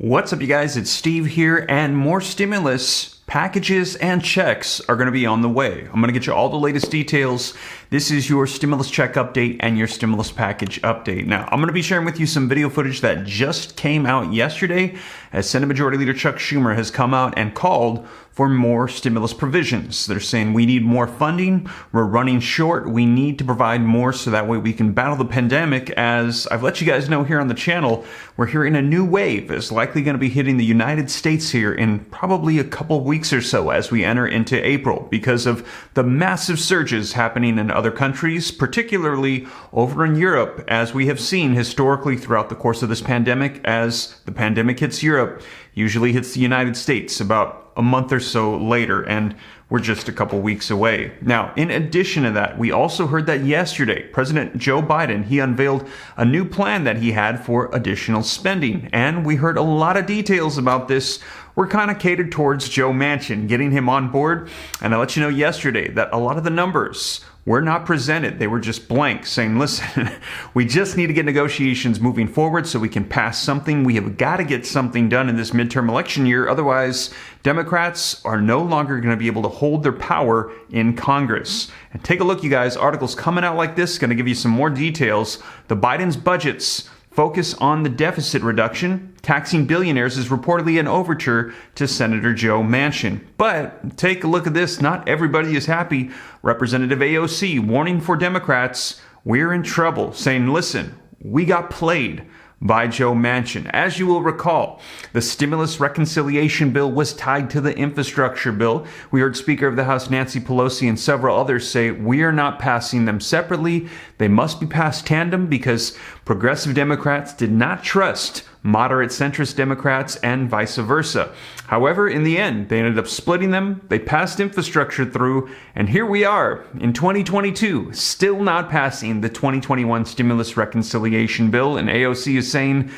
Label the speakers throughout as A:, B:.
A: What's up, you guys? It's Steve here, and more stimulus packages and checks are going to be on the way. I'm going to get you all the latest details. This is your stimulus check update and your stimulus package update. Now, I'm going to be sharing with you some video footage that just came out yesterday as Senate Majority Leader Chuck Schumer has come out and called for more stimulus provisions. They're saying we need more funding, we're running short, we need to provide more so that way we can battle the pandemic. As I've let you guys know here on the channel, we're hearing a new wave is likely going to be hitting the United States here in probably a couple weeks or so as we enter into April because of the massive surges happening in other countries, particularly over in Europe, as we have seen historically throughout the course of this pandemic. As the pandemic hits Europe, usually hits the United States about a month or so later, and we're just a couple weeks away. Now, in addition to that, we also heard that yesterday, President Joe Biden, he unveiled a new plan that he had for additional spending, and we heard a lot of details about this. We're kind of catered towards Joe Manchin, getting him on board, and I let you know yesterday that a lot of the numbers were not presented. They were just blank, saying, listen, we just need to get negotiations moving forward so we can pass something. We have got to get something done in this midterm election year. Otherwise, Democrats are no longer going to be able to hold their power in Congress. And take a look, you guys. Articles coming out like this, going to give you some more details. The Biden's budgets focus on the deficit reduction. Taxing billionaires is reportedly an overture to Senator Joe Manchin. But take a look at this. Not everybody is happy. Representative AOC warning for Democrats, we're in trouble, saying, listen, we got played by Joe Manchin. As you will recall, the stimulus reconciliation bill was tied to the infrastructure bill. We heard Speaker of the House Nancy Pelosi and several others say we are not passing them separately. They must be passed tandem because progressive Democrats did not trust moderate centrist Democrats and vice versa. However, in the end, they ended up splitting them. They passed infrastructure through, and here we are in 2022, still not passing the 2021 stimulus reconciliation bill. And AOC is saying,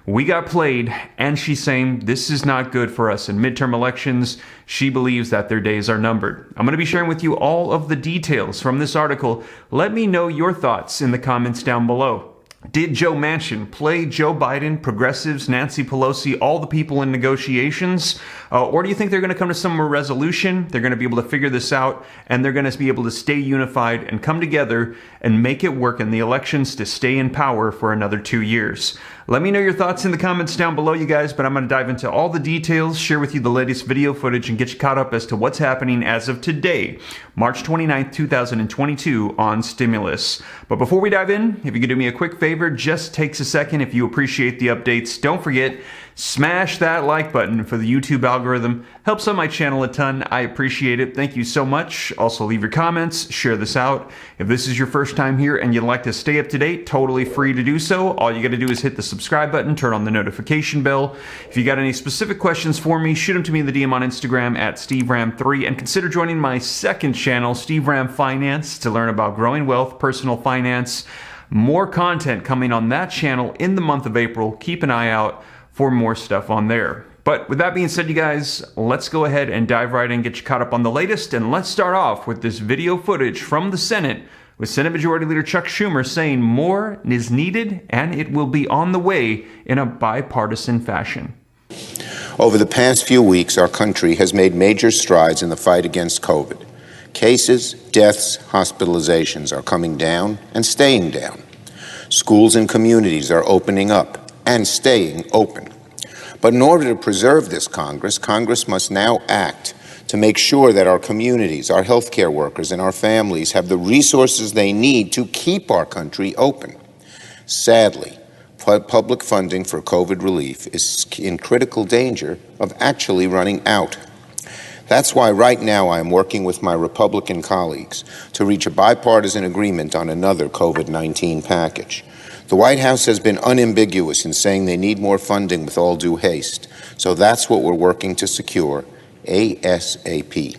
A: we got played, and she's saying this is not good for us in midterm elections. She believes that their days are numbered. I'm going to be sharing with you all of the details from this article. Let me know your thoughts in the comments down below. Did Joe Manchin play Joe Biden, progressives, Nancy Pelosi, all the people in negotiations? Or do you think they're going to come to some resolution? They're going to be able to figure this out, and they're going to be able to stay unified and come together and make it work in the elections to stay in power for another 2 years. Let me know your thoughts in the comments down below, you guys, but I'm going to dive into all the details, share with you the latest video footage, and get you caught up as to what's happening as of today, March 29th, 2022 on stimulus. But before we dive in, if you could do me a quick favor, just takes a second. If you appreciate the updates, don't forget, smash that like button for the YouTube algorithm. Helps on my channel a ton. I appreciate it. Thank you so much. Also, leave your comments, share this out. If this is your first time here and you'd like to stay up to date, totally free to do so. All you got to do is hit the subscribe button, turn on the notification bell. If you got any specific questions for me, shoot them to me in the DM on Instagram at SteveRam3, and consider joining my second channel, Steve Ram Finance, to learn about growing wealth, personal finance. More content coming on that channel in the month of April. Keep an eye out for more stuff on there. But with that being said, you guys, let's go ahead and dive right in, get you caught up on the latest, and let's start off with this video footage from the Senate with Senate Majority Leader Chuck Schumer saying more is needed and it will be on the way in a bipartisan fashion.
B: Over the past few weeks, our country has made major strides in the fight against COVID. Cases, deaths, hospitalizations are coming down and staying down. Schools and communities are opening up and staying open. But in order to preserve this Congress must now act to make sure that our communities, our healthcare workers, and our families have the resources they need to keep our country open. Sadly, public funding for COVID relief is in critical danger of actually running out. That's why right now I am working with my Republican colleagues to reach a bipartisan agreement on another COVID-19 package. The White House has been unambiguous in saying they need more funding with all due haste, so that's what we're working to secure ASAP.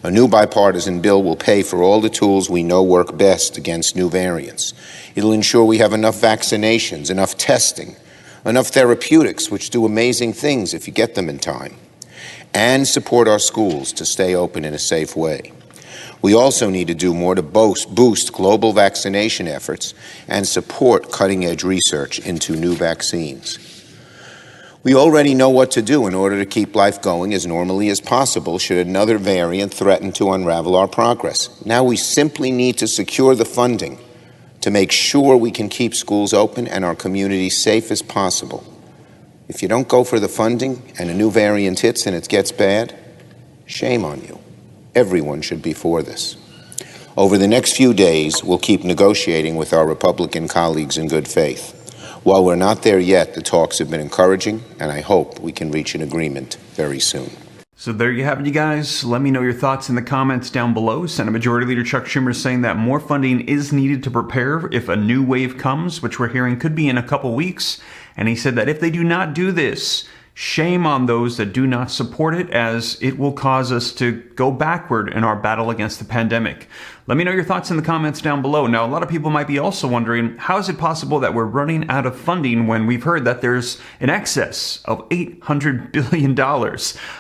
B: A new bipartisan bill will pay for all the tools we know work best against new variants. It'll ensure we have enough vaccinations, enough testing, enough therapeutics, which do amazing things if you get them in time, and support our schools to stay open in a safe way. We also need to do more to boost global vaccination efforts and support cutting-edge research into new vaccines. We already know what to do in order to keep life going as normally as possible should another variant threaten to unravel our progress. Now we simply need to secure the funding to make sure we can keep schools open and our communities safe as possible. If you don't go for the funding and a new variant hits and it gets bad, shame on you. Everyone should be for this. Over the next few days, we'll keep negotiating with our Republican colleagues in good faith. While we're not there yet, the talks have been encouraging, and I hope we can reach an agreement very soon.
A: So there you have it, you guys. Let me know your thoughts in the comments down below. Senate Majority Leader Chuck Schumer is saying that more funding is needed to prepare if a new wave comes, which we're hearing could be in a couple weeks. And he said that if they do not do this, shame on those that do not support it, as it will cause us to go backward in our battle against the pandemic. Let me know your thoughts in the comments down below. Now, a lot of people might be also wondering, how is it possible that we're running out of funding when we've heard that there's an excess of $800 billion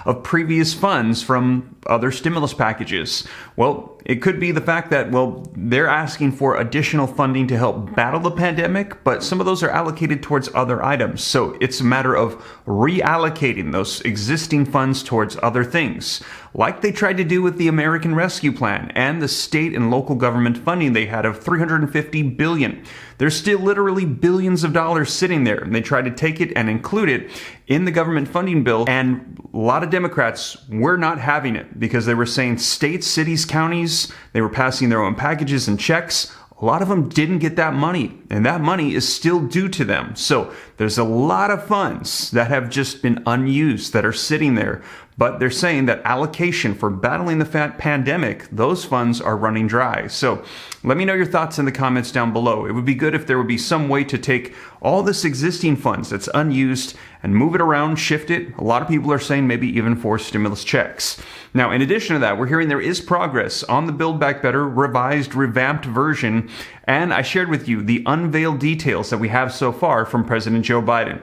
A: of previous funds from other stimulus packages? Well, it could be the fact that, well, they're asking for additional funding to help battle the pandemic, but some of those are allocated towards other items. So it's a matter of reallocating those existing funds towards other things, like they tried to do with the American Rescue Plan and the state and local government funding they had of $350 billion. There's still literally billions of dollars sitting there, and they tried to take it and include it in the government funding bill, and a lot of Democrats were not having it because they were saying states, cities, counties, they were passing their own packages and checks. A lot of them didn't get that money, and that money is still due to them. So there's a lot of funds that have just been unused that are sitting there. But they're saying that allocation for battling the pandemic, those funds are running dry. So let me know your thoughts in the comments down below. It would be good if there would be some way to take all this existing funds that's unused and move it around, shift it. A lot of people are saying maybe even for stimulus checks. Now, in addition to that, we're hearing there is progress on the Build Back Better revised, revamped version. And I shared with you the unveiled details that we have so far from President Joe Biden.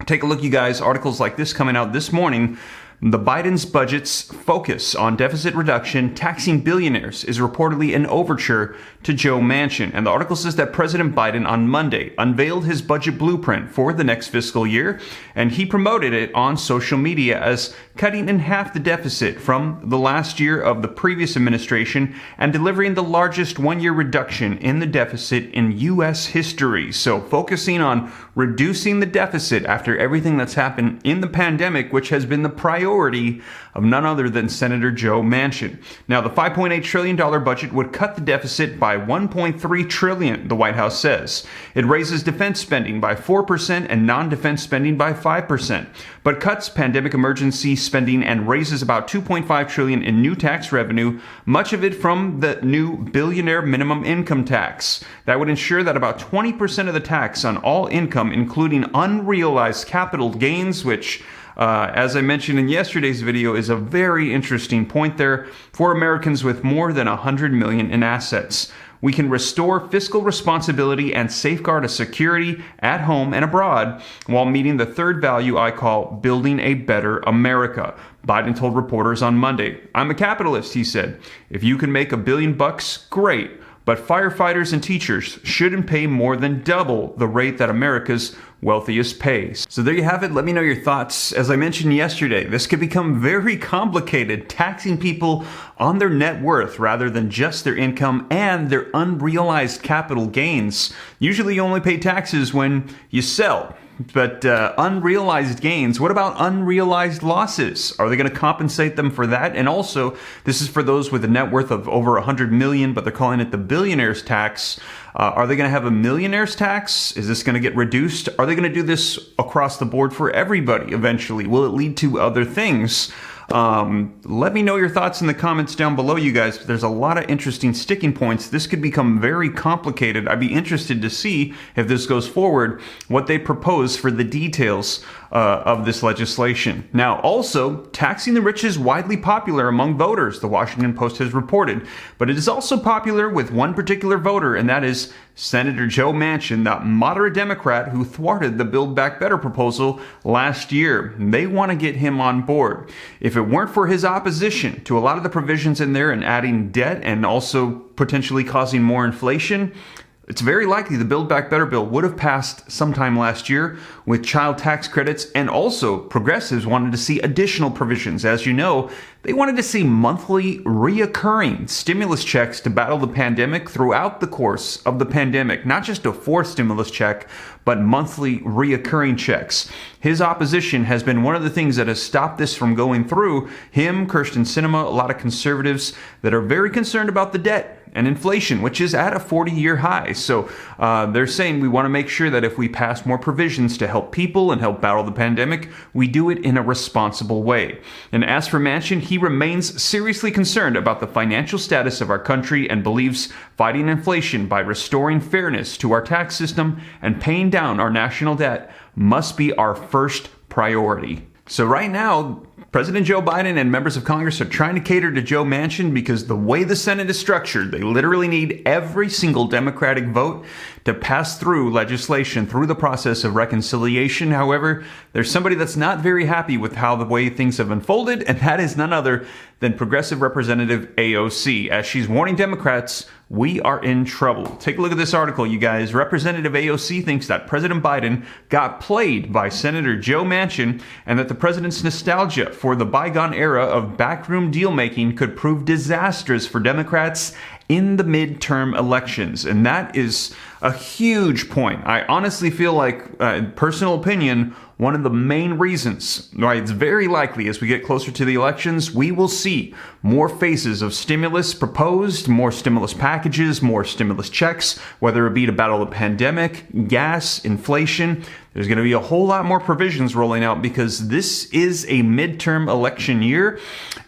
A: Take a look, you guys. Articles like this coming out this morning. The Biden's budget's focus on deficit reduction, taxing billionaires, is reportedly an overture to Joe Manchin. And the article says that President Biden on Monday unveiled his budget blueprint for the next fiscal year, and he promoted it on social media as cutting in half the deficit from the last year of the previous administration and delivering the largest one-year reduction in the deficit in U.S. history. So focusing on reducing the deficit after everything that's happened in the pandemic, which has been the priority of none other than Senator Joe Manchin. Now, the $5.8 trillion budget would cut the deficit by $1.3 trillion, the White House says. It raises defense spending by 4% and non-defense spending by 5%, but cuts pandemic emergency spending and raises about $2.5 trillion in new tax revenue, much of it from the new billionaire minimum income tax. That would ensure that about 20% of the tax on all income, including unrealized capital gains, which as I mentioned in yesterday's video, is a very interesting point there for Americans with more than $100 million in assets. We can restore fiscal responsibility and safeguard a security at home and abroad while meeting the third value I call building a better America, Biden told reporters on Monday. I'm a capitalist, he said. If you can make $1 billion bucks, great. But firefighters and teachers shouldn't pay more than double the rate that America's wealthiest pays. So there you have it. Let me know your thoughts. As I mentioned yesterday, this could become very complicated, taxing people on their net worth rather than just their income and their unrealized capital gains. Usually you only pay taxes when you sell. But unrealized gains, what about unrealized losses? Are they going to compensate them for that? And also, this is for those with a net worth of over $100 million, but they're calling it the billionaire's tax. Are they going to have a millionaire's tax? Is this going to get reduced? Are they going to do this across the board for everybody eventually? Will it lead to other things? Let me know your thoughts in the comments down below, you guys. There's a lot of interesting sticking points. This could become very complicated. I'd be interested to see, if this goes forward, what they propose for the details of this legislation. Now, also, taxing the rich is widely popular among voters, the Washington Post has reported. But it is also popular with one particular voter, and that is Senator Joe Manchin, the moderate Democrat who thwarted the Build Back Better proposal last year. They want to get him on board. If it weren't for his opposition to a lot of the provisions in there and adding debt and also potentially causing more inflation, It's very likely the Build Back Better bill would have passed sometime last year with child tax credits, and also progressives wanted to see additional provisions. As you know, they wanted to see monthly reoccurring stimulus checks to battle the pandemic throughout the course of the pandemic. Not just a fourth stimulus check, but monthly reoccurring checks. His opposition has been one of the things that has stopped this from going through. Him, Kyrsten Sinema, a lot of conservatives that are very concerned about the debt and inflation, which is at a 40-year high. So they're saying we want to make sure that if we pass more provisions to help people and help battle the pandemic, we do it in a responsible way. And as for Manchin, he remains seriously concerned about the financial status of our country and believes fighting inflation by restoring fairness to our tax system and paying down our national debt must be our first priority. So right now, President Joe Biden and members of Congress are trying to cater to Joe Manchin because the way the Senate is structured, they literally need every single Democratic vote to pass through legislation through the process of reconciliation. However, there's somebody that's not very happy with how the way things have unfolded, and that is none other than Progressive Representative AOC, as she's warning Democrats, we are in trouble. Take a look at this article, you guys. Representative AOC thinks that President Biden got played by Senator Joe Manchin and that the president's nostalgia for the bygone era of backroom deal-making could prove disastrous for Democrats in the midterm elections. And that is a huge point. I honestly feel like, personal opinion, one of the main reasons why it's very likely as we get closer to the elections, we will see more phases of stimulus proposed, more stimulus packages, more stimulus checks, whether it be to battle the pandemic, gas, inflation. There's going to be a whole lot more provisions rolling out because this is a midterm election year,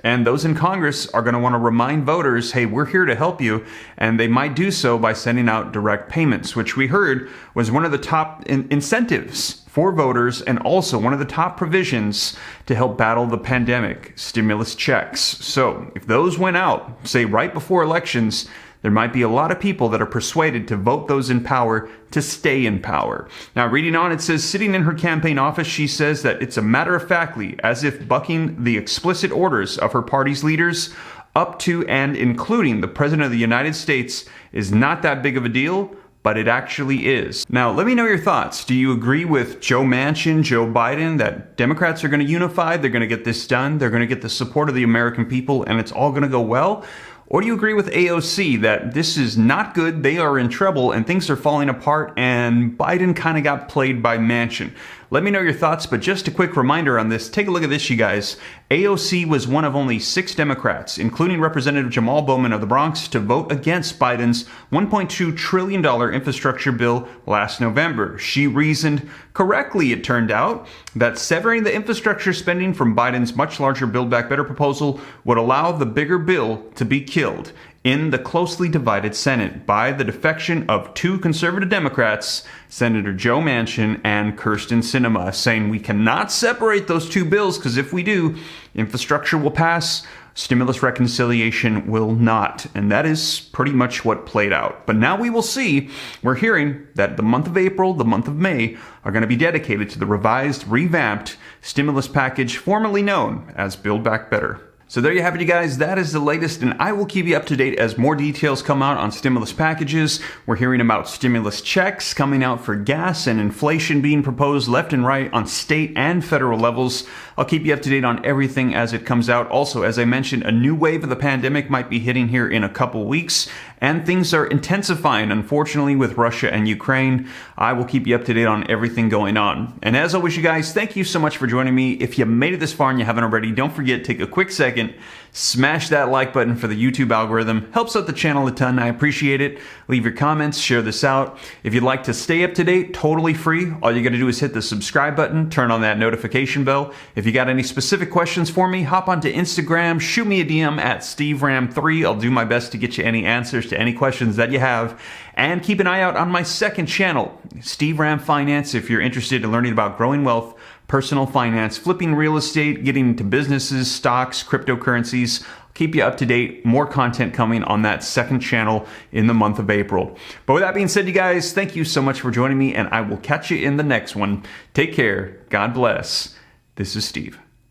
A: and those in Congress are going to want to remind voters, hey, we're here to help you, and they might do so by sending out direct payments, which we heard was one of the top incentives for voters and also one of the top provisions to help battle the pandemic, stimulus checks. So if those went out, say right before elections, there might be a lot of people that are persuaded to vote those in power to stay in power. Now, reading on, it says, sitting in her campaign office, she says that it's a matter-of-factly, as if bucking the explicit orders of her party's leaders, up to and including the President of the United States, is not that big of a deal, but it actually is. Now, let me know your thoughts. Do you agree with Joe Manchin, Joe Biden, that Democrats are going to unify, they're going to get this done, they're going to get the support of the American people, and it's all going to go well? Or do you agree with AOC that this is not good, they are in trouble, and things are falling apart, and Biden kind of got played by Manchin? Let me know your thoughts, but just a quick reminder on this. Take a look at this, you guys. AOC was one of only 6 Democrats, including Representative Jamal Bowman of the Bronx, to vote against Biden's $1.2 trillion infrastructure bill last November. She reasoned correctly, it turned out, that severing the infrastructure spending from Biden's much larger Build Back Better proposal would allow the bigger bill to be killed in the closely divided Senate by the defection of 2 conservative Democrats, Senator Joe Manchin and Kyrsten Sinema, saying we cannot separate those 2 bills because if we do, infrastructure will pass, stimulus reconciliation will not. And that is pretty much what played out. But now we will see. We're hearing that the month of April, the month of May are going to be dedicated to the revised, revamped stimulus package formerly known as Build Back Better. So there you have it, you guys. That is the latest, and I will keep you up to date as more details come out on stimulus packages. We're hearing about stimulus checks coming out for gas and inflation being proposed left and right on state and federal levels. I'll keep you up to date on everything as it comes out. Also, as I mentioned, a new wave of the pandemic might be hitting here in a couple weeks, and things are intensifying, unfortunately, with Russia and Ukraine. I will keep you up to date on everything going on. And as always, you guys, thank you so much for joining me. If you made it this far and you haven't already, don't forget, take a quick second, smash that like button for the YouTube algorithm. Helps out the channel a ton. I appreciate it. Leave your comments, share this out. If you'd like to stay up to date, totally free. All you got to do is hit the subscribe button, turn on that notification bell. If you got any specific questions for me, hop onto Instagram, shoot me a DM at SteveRam3. I'll do my best to get you any answers to any questions that you have. And keep an eye out on my second channel, Steve Ram Finance, if you're interested in learning about growing wealth, personal finance, flipping real estate, getting into businesses, stocks, cryptocurrencies. Keep you up to date. More content coming on that second channel in the month of April. But with that being said, you guys, thank you so much for joining me, and I will catch you in the next one. Take care. God bless. This is Steve.